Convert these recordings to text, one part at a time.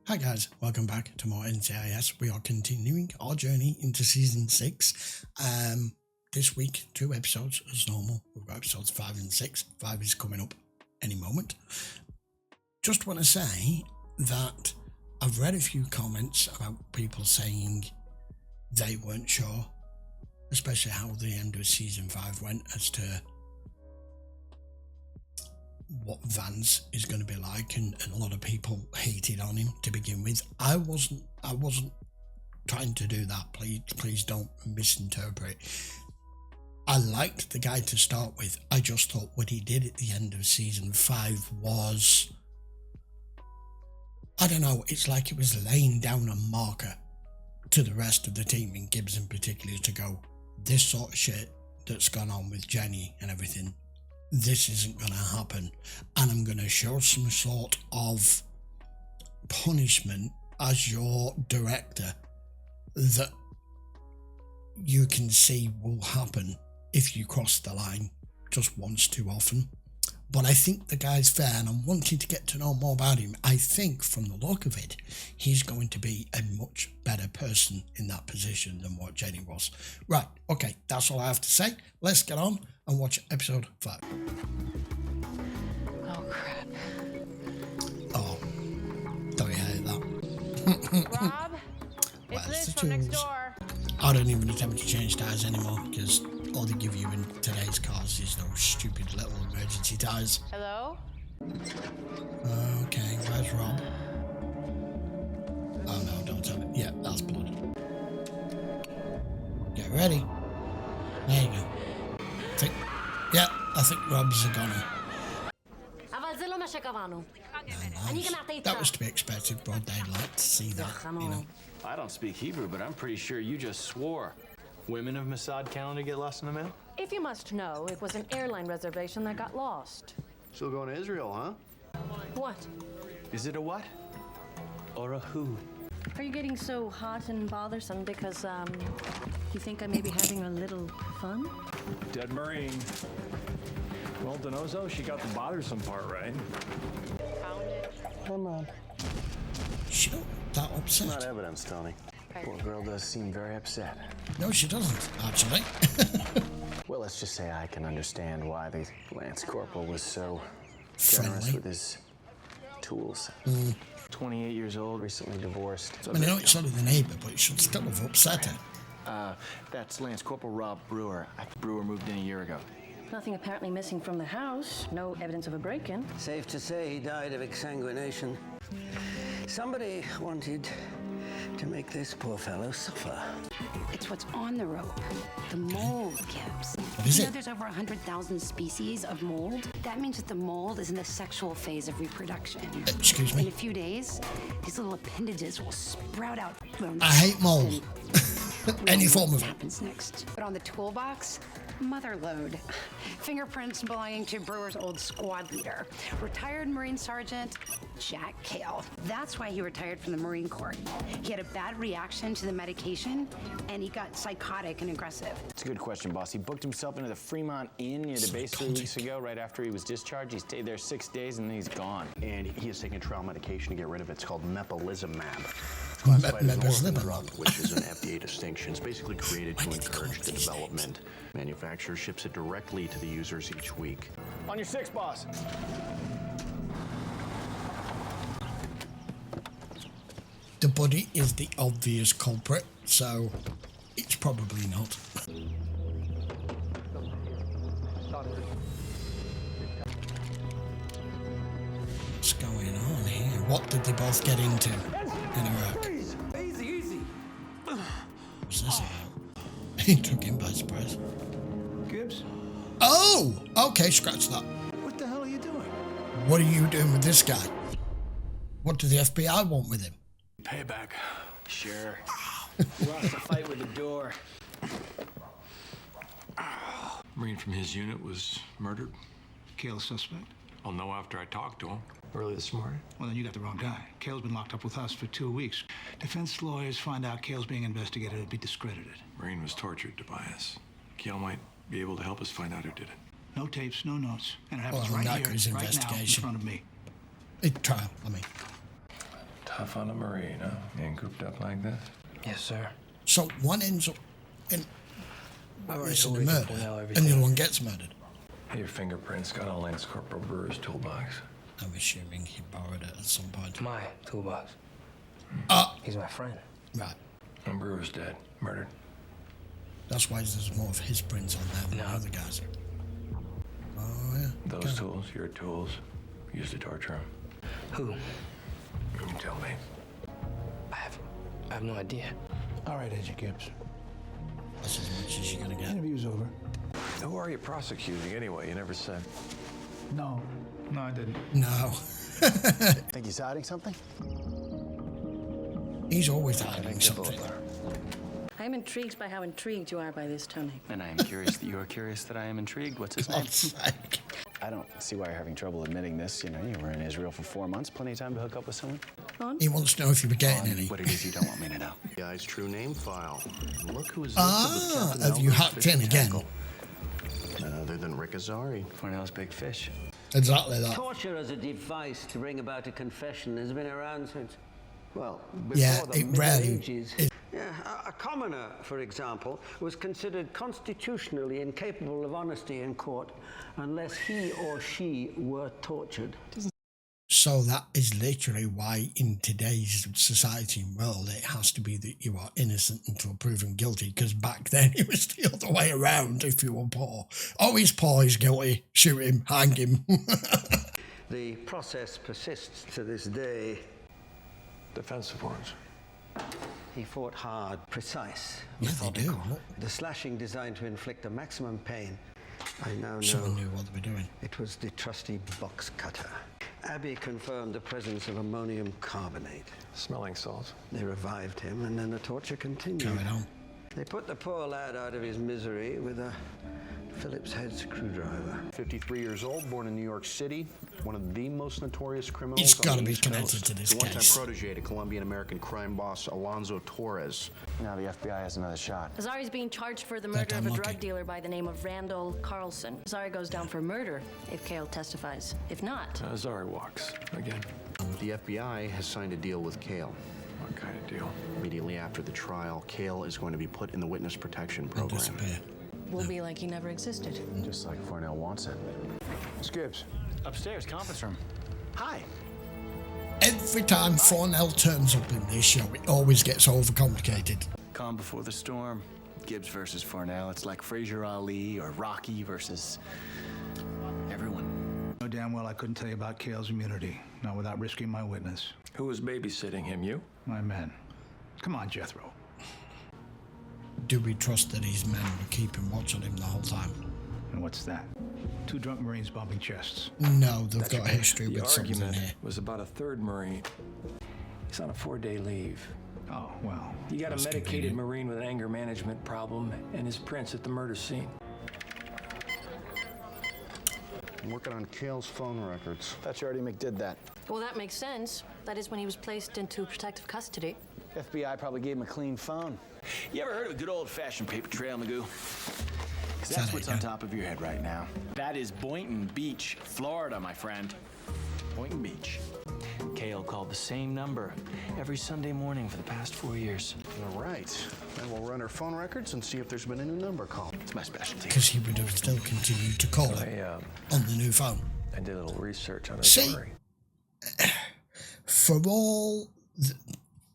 Hi guys, welcome back to more NCIS. We are continuing our journey into Season 6. This week, 2 episodes as normal. We've got episodes 5 and 6. 5 is coming up any moment. Just want to say that I've read a few comments about people saying they weren't sure, especially how the end of Season 5 went, as to what Vance is going to be like, and a lot of people hated on him to begin with. I wasn't trying to do that. Please don't misinterpret. I liked the guy to start with. I just thought what he did at the end of Season 5 was, I don't know, it's like it was laying down a marker to the rest of the team, and Gibbs in particular, to go, this sort of shit that's gone on with Jenny and everything, this isn't going to happen, and I'm going to show some sort of punishment as your director that you can see will happen if you cross the line just once too often. But I think the guy's fair, and I'm wanting to get to know more about him. I think from the look of it, he's going to be a much better person in that position than what Jenny was. Right, okay, that's all I have to say. Let's get on and watch episode 5. Oh, crap. Oh, don't you hate that? Rob, it's Liz from next door. I don't even attempt to change tires anymore, because all they give you in today's cars is those stupid little emergency tires. Hello? Okay, where's Rob? Oh no, don't tell me. Yeah, that's blood. Get ready. There you go. I think Rob's a goner. Nice. That was to be expected, Brod. They'd like to see that, you know. I don't speak Hebrew, but I'm pretty sure you just swore. Women of Mossad calendar get lost in the mail? If you must know, it was an airline reservation that got lost. Still going to Israel, huh? What? Is it a what? Or a who? Are you getting so hot and bothersome because, you think I may be having a little fun? Dead Marine. Well, Denozo, she got the bothersome part right. Found it. Come on. She don't that upset. Not evidence, Tony. Poor girl does seem very upset. No, she doesn't, actually. Well, let's just say I can understand why the Lance Corporal was so generous with his tools. 28 years old. Recently divorced. I mean, I know it's only the neighbour, but it should still have upset her. That's Lance Corporal Rob Brewer. Brewer moved in a year ago. Nothing apparently missing from the house. No evidence of a break-in. Safe to say he died of exsanguination. Somebody wanted to make this poor fellow suffer. It's what's on the rope. The mold, Gibbs. What is You know it? there's over 100,000 species of mold? That means that the mold is in the sexual phase of reproduction. Excuse In a me? few days, these little appendages will sprout out from I hate mold. Any form what of it. happens next. But on the toolbox, mother load. Fingerprints belonging to Brewer's old squad leader, retired Marine Sergeant Jack Cale. That's why he retired from the Marine Corps. He had a bad reaction to the medication, and he got psychotic and aggressive. It's a good question, boss. He booked himself into the Fremont Inn near the base 3 weeks ago, right after he was discharged. He stayed there 6 days, and then he's gone. And he is taking trial medication to get rid of it. It's called mepolizumab. Mepolizumab. Which is an FDA distinction. It's basically created to encourage the development. Manufacturer ships it directly to the users each week. On your 6, boss. The buddy is the obvious culprit, so it's probably not. What's going on here? What did they both get into in Iraq? Easy. What's this about? He took him by surprise. Gibbs? Oh! Okay, scratch that. What the hell are you doing? What are you doing with this guy? What do the FBI want with him? Payback. Sure. Lost a fight with the door. Marine from his unit was murdered. Cale's suspect? I'll know after I talk to him. Early this morning. Well, then you got the wrong guy. Cale's been locked up with us for 2 weeks. Defense lawyers find out Cale's being investigated, it'll be discredited. Marine was tortured, Tobias. Cale might be able to help us find out who did it. No tapes, no notes. And it happens Well, right that here, goes right now, in investigation. front of me. Trial, I mean. Tough on a Marine, huh? Getting cooped up like this? Yes, sir. So one ends up in witnessing a murder, and the everything. other one gets murdered. Hey, your fingerprints got on Lance Corporal Brewer's toolbox. I'm assuming he borrowed it at some point. My toolbox. He's my friend. Right. And Brewer's dead. Murdered. That's why there's more of his prints on there than the other guys. Oh, yeah. Those tools, your tools, used to torture him. Who? You tell me. I have no idea. All right, Agent Gibbs. That's as much as you're gonna get. Interview's over. Who are you prosecuting anyway? You never said. No, I didn't. No. Think he's hiding something? He's always hiding something. I'm intrigued by how intrigued you are by this, Tony. And I am curious that you are curious that I am intrigued. What's his name? God's sake. I don't see why you're having trouble admitting this. You know, you were in Israel for 4 months. Plenty of time to hook up with someone. He wants to know if you were getting any. What it is you don't want me to know. The guy's true name file. Look who is Have you hacked in again? None other than Rick Azari. Cornell's big fish. Exactly that. Torture as a device to bring about a confession has been around since, well, before Yeah, the it Middle rarely Ages. Yeah, a commoner, for example, was considered constitutionally incapable of honesty in court unless he or she were tortured. So that is literally why in today's society and world it has to be that you are innocent until proven guilty, because back then it was the other way around if you were poor. Oh, he's poor, he's guilty, shoot him, hang him. The process persists to this day. Defensive warrants. He fought hard, precise, Yeah, they do. methodical. Look. The slashing designed to inflict a maximum pain. I now know Someone knew what they were doing. it was the trusty box cutter. Abby confirmed the presence of ammonium carbonate. Smelling salts. They revived him, and then the torture continued. Carried on. They put the poor lad out of his misery with a Phillips head screwdriver. 53 years old, born in New York City. One of the most notorious criminals. It's on got to the be East connected Coast. to this The one-time case. protege to Colombian-American crime boss Alonzo Torres. Now the FBI has another shot. Azari's being charged for the That murder of a unlucky. drug dealer by the name of Randall Carlson. Azari goes down for murder if Cale testifies. If not, Azari walks. Again. The FBI has signed a deal with Cale. What kind of deal? Immediately after the trial, Cale is going to be put in the witness protection And program. disappear. we'll be like he never existed. Just like Cornell wants it. Gibbs. Upstairs, conference room. Hi. Every time Fornell turns up in this show, it always gets overcomplicated. Calm before the storm. Gibbs versus Fornell. It's like Frazier Ali or Rocky versus everyone. Know damn well I couldn't tell you about Cale's immunity, not without risking my witness. Who was babysitting him? You? My men. Come on, Jethro. Do we trust that his men were keeping watch on him the whole time? And what's that? 2 drunk Marines bombing chests. No, they've got a history The with something argument here. was about a third Marine. He's on a 4-day leave. Oh, well. You got a That's medicated convenient. Marine with an anger management problem and his prints at the murder scene. I'm working on Cale's phone records. Thought you already McDid that. Well, that makes sense. That is when he was placed into protective custody. FBI probably gave him a clean phone. You ever heard of a good old-fashioned paper trail, Magoo? 'Cause Sound that's what's like on that. top of your head right now. That is Boynton Beach, Florida, my friend. Boynton Beach. Cale called the same number every Sunday morning for the past 4 years. All right. Then we'll run her phone records and see if there's been a new number called. It's my specialty. Because he would have still continued to call it on the new phone. I did a little research on See? Azari.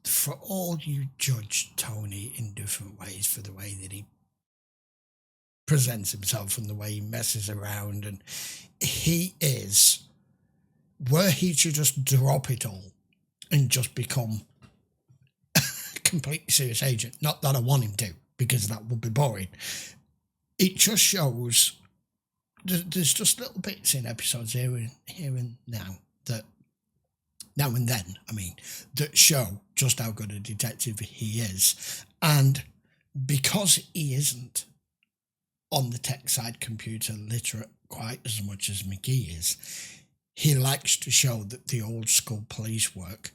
For all you judge Tony in different ways for the way that he presents himself and the way he messes around, and he is, were he to just drop it all and just become a completely serious agent, not that I want him to, because that would be boring, it just shows there's just little bits in episodes here and now that now and then, that show just how good a detective he is. And because he isn't on the tech side computer literate quite as much as McGee is, he likes to show that the old school police work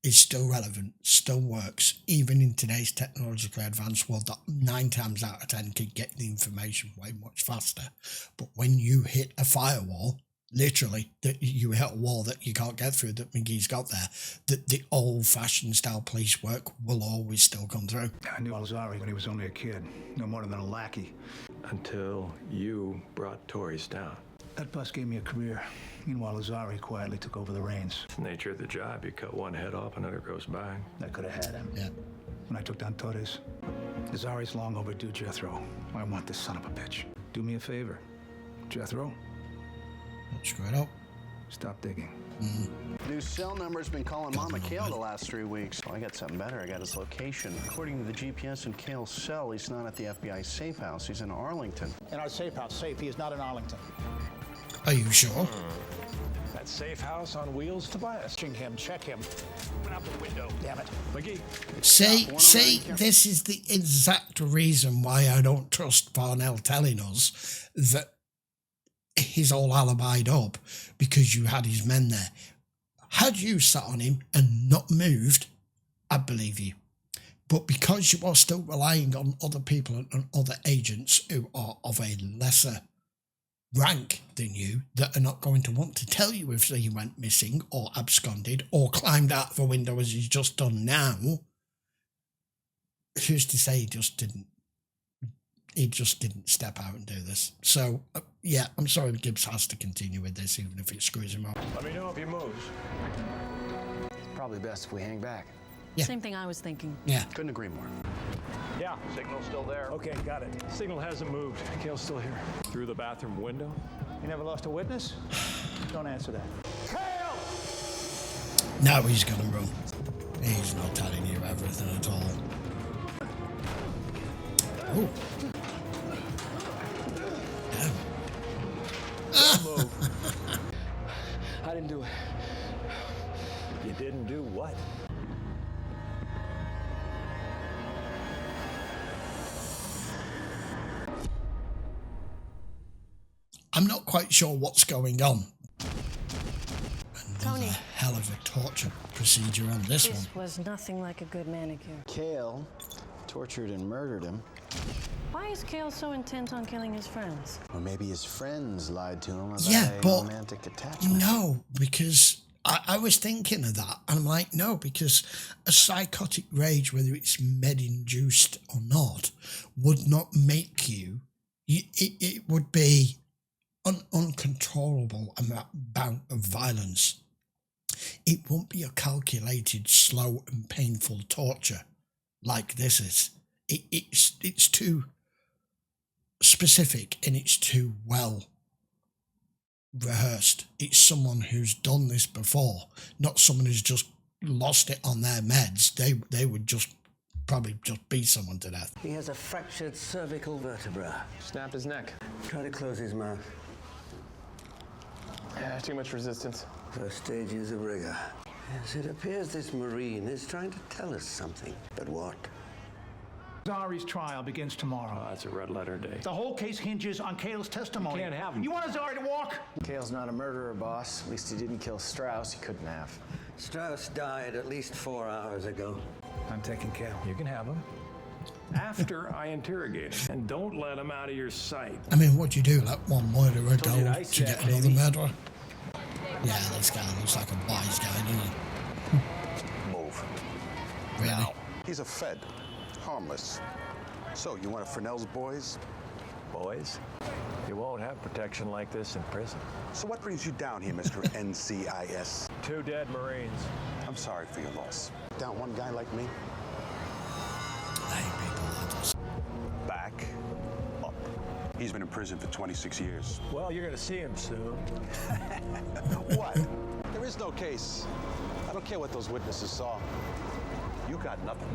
is still relevant, still works, even in today's technologically advanced world that 9 times out of 10 can get the information way much faster. But when you hit a firewall, literally, that you hit a wall that you can't get through that McGee's got there, that the old-fashioned style police work will always still come through. I knew Alzari when he was only a kid, no more than a lackey. Until you brought Tories down. That bus gave me a career. Meanwhile, Alzari quietly took over the reins. It's the nature of the job. You cut one head off, another goes by. I could have had him. Yeah. When I took down Torres, Alzari's long overdue, Jethro. I want this son of a bitch. Do me a favor, Jethro. Screw it up. Stop digging. New cell number's been calling Mama Kale the last 3 weeks. Oh, I got something better. I got his location. According to the GPS in Kale's cell, he's not at the FBI safe house. He's in Arlington. In our safe house. Safe. He is not in Arlington. Are you sure? That safe house on wheels, Tobias. Check him. Check him. Open up the window. Damn it. McGee. See, this is the exact reason why I don't trust Parnell telling us that he's all alibied up, because you had his men there. Had you sat on him and not moved, I'd believe you. But because you are still relying on other people and other agents who are of a lesser rank than you, that are not going to want to tell you if he went missing or absconded or climbed out of a window as he's just done now, who's to say he just didn't step out and do this? So yeah, I'm sorry, Gibbs has to continue with this even if it screws him up. Let me know if he moves. Probably best if we hang back. Yeah. Same thing I was thinking. Yeah. Couldn't agree more. Yeah, signal's still there. Okay, got it. Signal hasn't moved. Kale's still here. Through the bathroom window. You never lost a witness? Don't answer that. Kale! Now he's gonna run. He's not telling you everything at all. Oh. I didn't do it. You didn't do what? I'm not quite sure what's going on. Another Tony. hell of a torture procedure on this one. This was nothing like a good manicure. Kale tortured and murdered him. Why is Kale so intent on killing his friends? Or maybe his friends lied to him about Yeah, a but romantic attachment. no, because I was thinking of that, and I'm like, no, because a psychotic rage, whether it's med-induced or not, would not make you. It would be an uncontrollable amount of violence. It won't be a calculated, slow, and painful torture like this is. It's too specific and it's too well rehearsed. It's someone who's done this before, not someone who's just lost it on their meds. They would just probably just beat someone to death. He has a fractured cervical vertebra. Snapped his neck. Try to close his mouth. Yeah, too much resistance. First stages of rigor. Yes, it appears this Marine is trying to tell us something. But what? Zari's trial begins tomorrow. Oh, that's a red letter day. The whole case hinges on Kale's testimony. You can't have him. You want Zari to walk? Kale's not a murderer, boss. At least he didn't kill Strauss. He couldn't have. Strauss died at least 4 hours ago. I'm taking Kale. You can have him. After I interrogate him. And don't let him out of your sight. I mean, what do you do? Let one murderer go you I to said, get another baby. murderer? Yeah, this guy looks like a wise guy, doesn't he? Move. Really? Now. He's a Fed. Harmless. So, you one of Fresnel's boys? Boys, you won't have protection like this in prison. So what brings you down here, Mr. NCIS? 2 dead Marines. I'm sorry for your loss. Down one guy like me? I hate people like this. Back up. He's been in prison for 26 years. Well, you're gonna see him soon. What? There is no case. I don't care what those witnesses saw. You got nothing.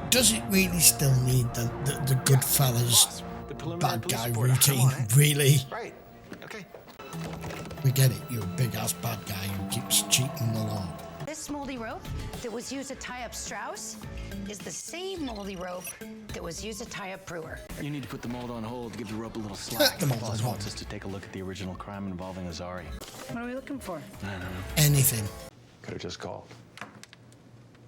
Does it really still need the Goodfellas The preliminary bad police guy report. routine? Come on, eh? Really? Right. Okay. We get it. You're a big ass bad guy who keeps cheating the law. This moldy rope that was used to tie up Strauss is the same moldy rope that was used to tie up Brewer. You need to put the mold on hold, give the rope a little slack. The mold on Boss hold. wants us to take a look at the original crime involving Azari. What are we looking for? I don't know. Anything. Could have just called.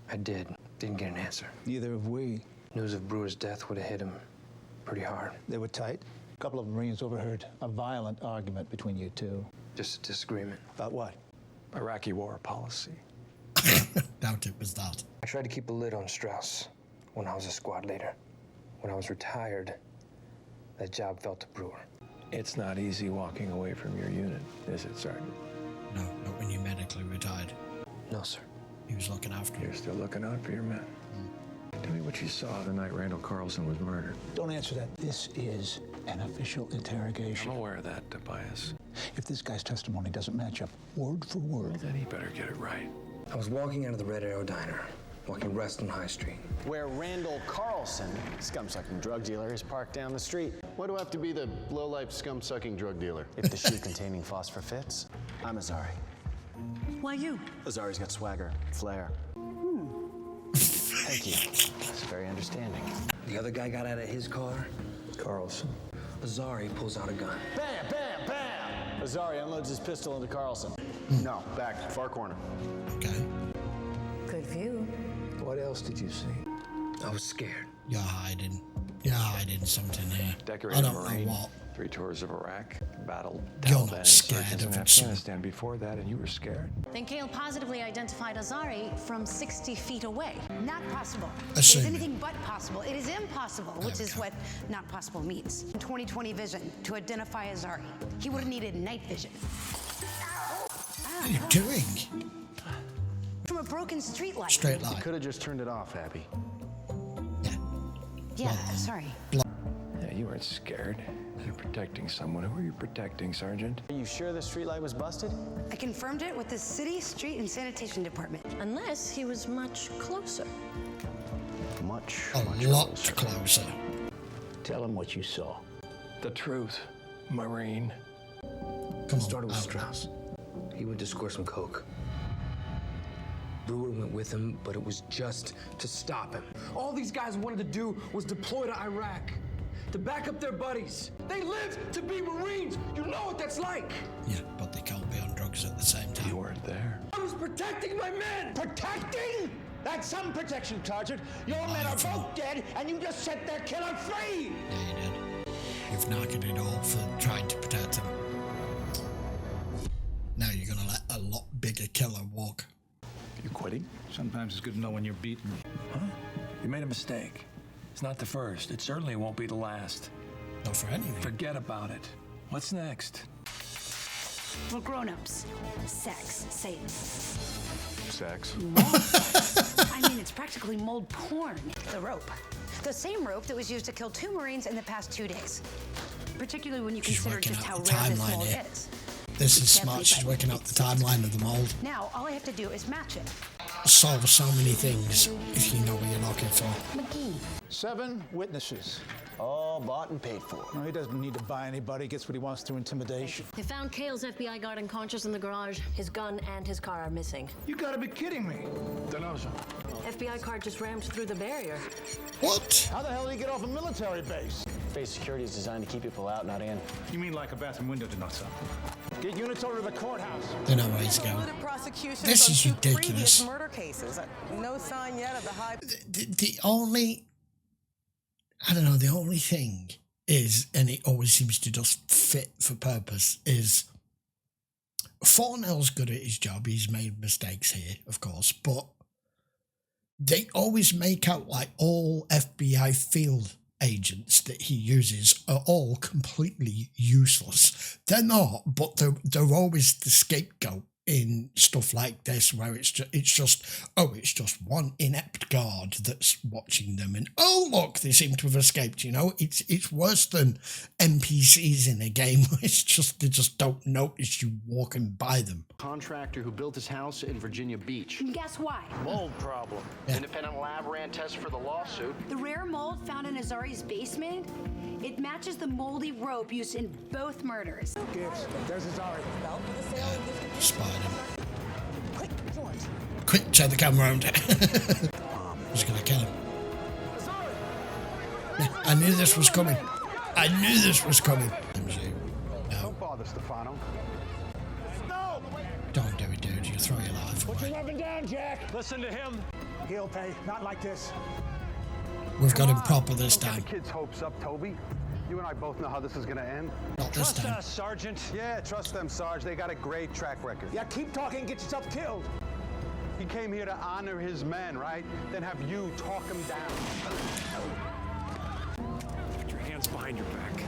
I did. Didn't get an answer. Neither have we. News of Brewer's death would have hit him pretty hard. They were tight. A couple of Marines overheard a violent argument between you two. Just a disagreement. About what? Iraqi war policy. Doubt it was that. I tried to keep a lid on Strauss when I was a squad leader. When I was retired, that job fell to Brewer. It's not easy walking away from your unit, is it, Sergeant? No, not when you medically retired. No, sir. He was looking after you. You're still looking out for your men. Tell me what you saw the night Randall Carlson was murdered. Don't answer that. This is an official interrogation. I'm aware of that, Tobias. If this guy's testimony doesn't match up word for word, Then he better get it right. I was walking out of the Red Arrow Diner, walking west on High Street. Where Randall Carlson, scum-sucking drug dealer, is parked down the street. Why do I have to be the low-life, scum-sucking drug dealer? If the shoe containing phosphor fits, I'm Azari. Why you? Azari's got swagger, flair. Thank you. That's very understanding. The other guy got out of his car. Carlson. Azari pulls out a gun. Bam, bam, bam! Azari unloads his pistol into Carlson. No, back, far corner. Okay. Good view. What else did you see? I was scared. You're hiding. You're hiding something here. Decorated I don't Marine. know what. 3 tours of Iraq. Battled You're Taliban not scared insurgents of in it, son. Afghanistan before that, and you were scared. Then Kale positively identified Azari from 60 feet away. Not possible. It Assuming. is anything but possible. It is impossible, which is Okay. what not possible means. 20/20 vision to identify Azari. He would have needed night vision. What are you doing? From a broken street light. Straight line. Could have just turned it off, Abby. Yeah. Yeah, sorry. Yeah, you weren't scared. You're protecting someone. Who are you protecting, Sergeant? Are you sure the streetlight was busted? I confirmed it with the city, street, and sanitation department. Unless he was much closer. Much A lot closer. tell him what you saw. The truth, Marine. Come on. Started with out. Strauss. He went to score some coke. Brewer went with him, but it was just to stop him. All these guys wanted to do was deploy to Iraq, to back up their buddies. They live to be Marines. You know what that's like. Yeah, but they can't be on drugs at the same time. You weren't there. I was protecting my men. Protecting? That's some protection, Sergeant. Your men are both dead, and you just set their killer free. Yeah, you did. You've knackered it all for trying to protect him. Now you're gonna let a lot bigger killer walk. You quitting? Sometimes it's good to know when you're beaten. Huh? You made a mistake. It's not the first. It certainly won't be the last. Not for anything. Forget about it. What's next? We're grown-ups. Sex, Satan. Sex. I mean, it's practically mold porn. The rope. The same rope that was used to kill 2 Marines in the past 2 days. Particularly when you She's consider working just out how the rare this timeline mold here. is. This is It's smart. deadly, She's but working out the timeline of the mold. Now, all I have to do is match it. Solve so many things if you know what you're looking for. McGee. 7 witnesses. All bought and paid for. No, he doesn't need to buy anybody. He gets what he wants through intimidation. They found Kale's FBI guard unconscious in the garage. His gun and his car are missing. You gotta be kidding me. Denosa. FBI car just rammed through the barrier. What? How the hell did he get off a military base? Base security is designed to keep people out, not in. You mean like a bathroom window to not sell? Get units over to the courthouse. They know where he's going. This is ridiculous. Murder cases. No sign yet of the high. The only, I don't know, the only thing is, and it always seems to just fit for purpose, is Fornell's good at his job. He's made mistakes here, of course, but they always make out like all FBI field agents that he uses are all completely useless. They're not, but they're always the scapegoat in stuff like this, where it's just one inept guard that's watching them, and oh look, they seem to have escaped. You know, it's worse than NPCs in a game. It's just they just don't notice you walking by them. Contractor who built his house in Virginia Beach. And guess why? Mold problem. Yeah. Independent lab ran tests for the lawsuit. The rare mold found in Azari's basement, it matches the moldy rope used in both murders. Gibbs, there's Azari. Spied him. Quick, turn the camera around. He's gonna kill him. Yeah, I knew this was coming. I knew this was coming. No, Don't bother, Stefano. don't do it, dude. You throw your life Put your away. weapon down, Jack. Listen to him. He'll pay. Not like this. We've got him proper this Don't get time. the kids' hopes up, Toby. you and I both know how this is going to end. Not this Trust time. us, Sergeant. Yeah, trust them, Sarge. They got a great track record. Yeah, keep talking and get yourself killed. He came here to honor his men, right? Then have you talk him down. Put your hands behind your back.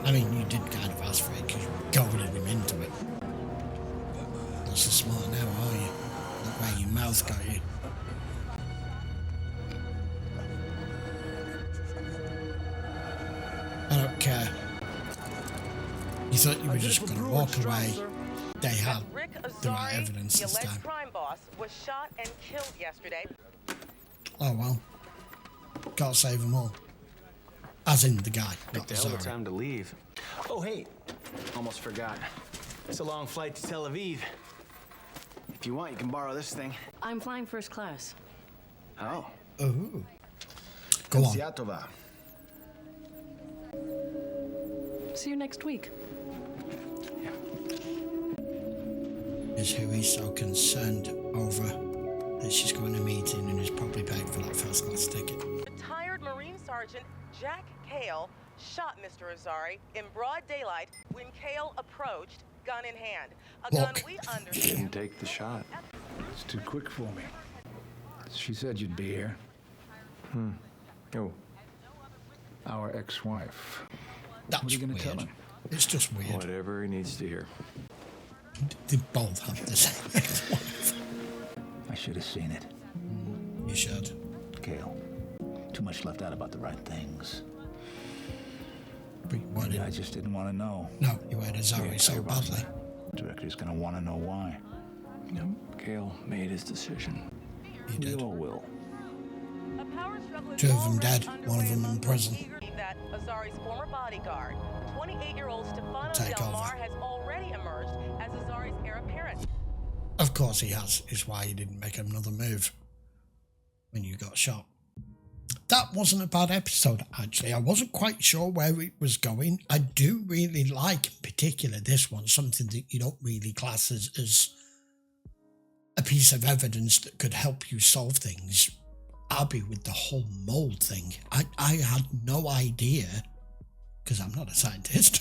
I mean, you did kind of ask for it because you goaded him into it. Not so smart now, are you? Look where your mouth got you. I don't care. You thought you were just going to walk away. They had the right evidence this time. crime boss was shot and killed yesterday. Oh well. Gotta save them all. As in the guy, not The the hell of a Zari. time to leave. Oh, hey. Almost forgot. It's a long flight to Tel Aviv. If you want, you can borrow this thing. I'm flying first class. Oh. Ooh. Go on. Nsiya tova. See you next week. Is who he's so concerned over that she's going to a meeting and is probably paid for that first class ticket. Retired Marine Sergeant Jack Cale shot Mr. Azari in broad daylight when Cale approached, gun in hand. A gun we understand. Didn't take the shot. It's too quick for me. She said you'd be here. Oh. Our ex-wife. That's what are you going to tell weird. him? It's just weird. Whatever he needs to hear. They both have the same ex-wife. I should have seen it. You should. Cale, too much left out about the right things. But you wanted, I just didn't want to know. no, you wanted Zari so badly. Director's going to want to know why. Yep. Cale made his decision. He did. We all will. A power struggle is Two of them already dead, one of underway them in among prison. That Azari's former bodyguard, 28-year-old Stefano Take Del over. Mar, has already emerged as Azari's heir apparent. Of course he has, is why he didn't make another move when you got shot. That wasn't a bad episode, actually. I wasn't quite sure where it was going. I do really like, in particular, this one, something that you don't really class as a piece of evidence that could help you solve things. Abby with the whole mold thing. I had no idea, because I'm not a scientist,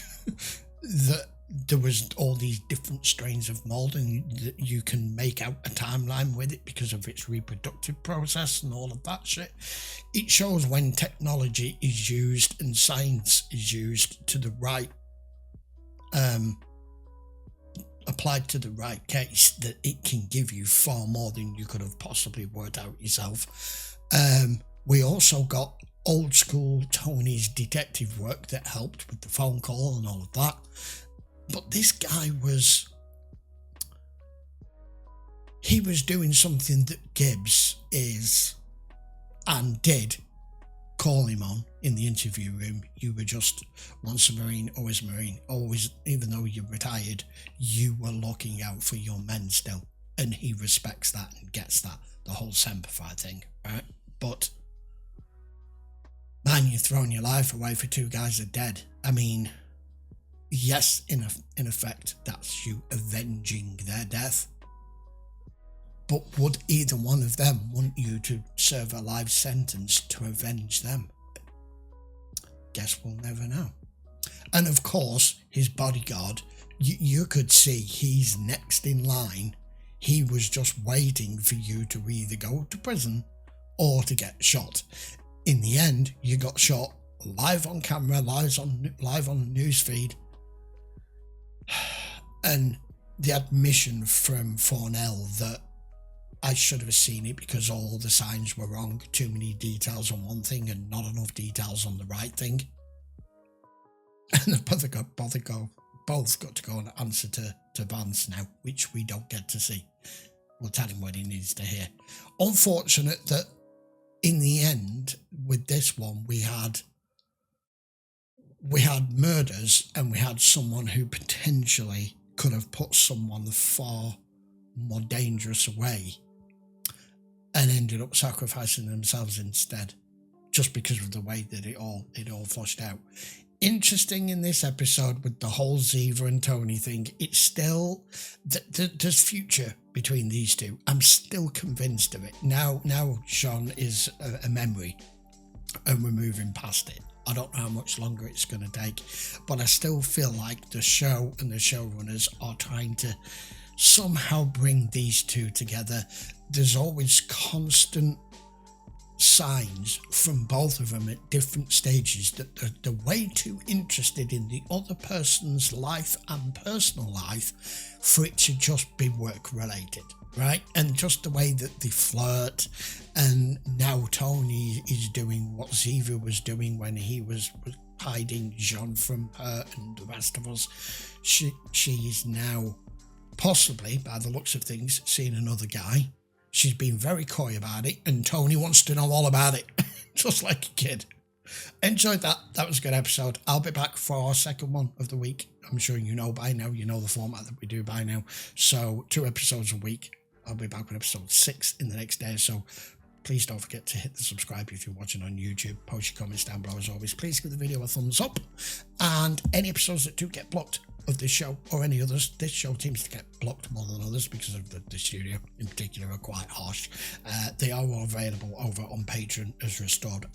that there was all these different strains of mold and that you can make out a timeline with it because of its reproductive process and all of that shit. It shows when technology is used and science is used to the right, applied to the right case, that it can give you far more than you could have possibly worked out yourself. We also got old school Tony's detective work that helped with the phone call and all of that. But this guy was doing something that Gibbs is and did call him on in the interview room. You were just once a Marine, always a Marine. Always, even though you're retired, you were looking out for your men still. And he respects that and gets that. The whole Semper Fi thing, right? But man, you're throwing your life away for two guys that are dead. I mean, yes, in effect, that's you avenging their death. But would either one of them want you to serve a life sentence to avenge them? Guess we'll never know. And of course, his bodyguard, you could see he's next in line. He was just waiting for you to either go to prison or to get shot. In the end, you got shot live on camera, live on the newsfeed. And the admission from Fornell that I should have seen it because all the signs were wrong. Too many details on one thing and not enough details on the right thing. And both got to go and answer to Vance now, which we don't get to see. We'll tell him what he needs to hear. Unfortunate that in the end, with this one, we had murders and we had someone who potentially could have put someone far more dangerous away and ended up sacrificing themselves instead, just because of the way that it all flushed out. Interesting in this episode with the whole Ziva and Tony thing. It's still there's future between these two. I'm still convinced of it. Now Sean is a memory and we're moving past it. I don't know how much longer it's going to take, but I still feel like the show and the showrunners are trying to somehow bring these two together. There's always constant signs from both of them at different stages that they're way too interested in the other person's life and personal life for it to just be work related, right? And just the way that they flirt, and now Tony is doing what Ziva was doing when he was hiding Jean from her and the rest of us. She is now possibly, by the looks of things, seeing another guy. She's been very coy about it, and Tony wants to know all about it, just like a kid. Enjoyed that. That was a good episode. I'll be back for our second one of the week. I'm sure you know by now. You know the format that we do by now. So 2 episodes a week. I'll be back with episode 6 in the next day or so. Please don't forget to hit the subscribe if you're watching on YouTube. Post your comments down below as always. Please give the video a thumbs up. And any episodes that do get blocked of this show or any others, this show seems to get blocked more than others because of the studio in particular are quite harsh. They are all available over on Patreon as restored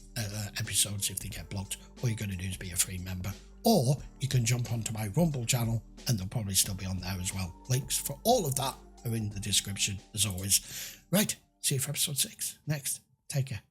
episodes if they get blocked. All you're going to do is be a free member, or you can jump onto my Rumble channel and they'll probably still be on there as well. Links for all of that are in the description as always. Right, see you for episode 6 next. Take care.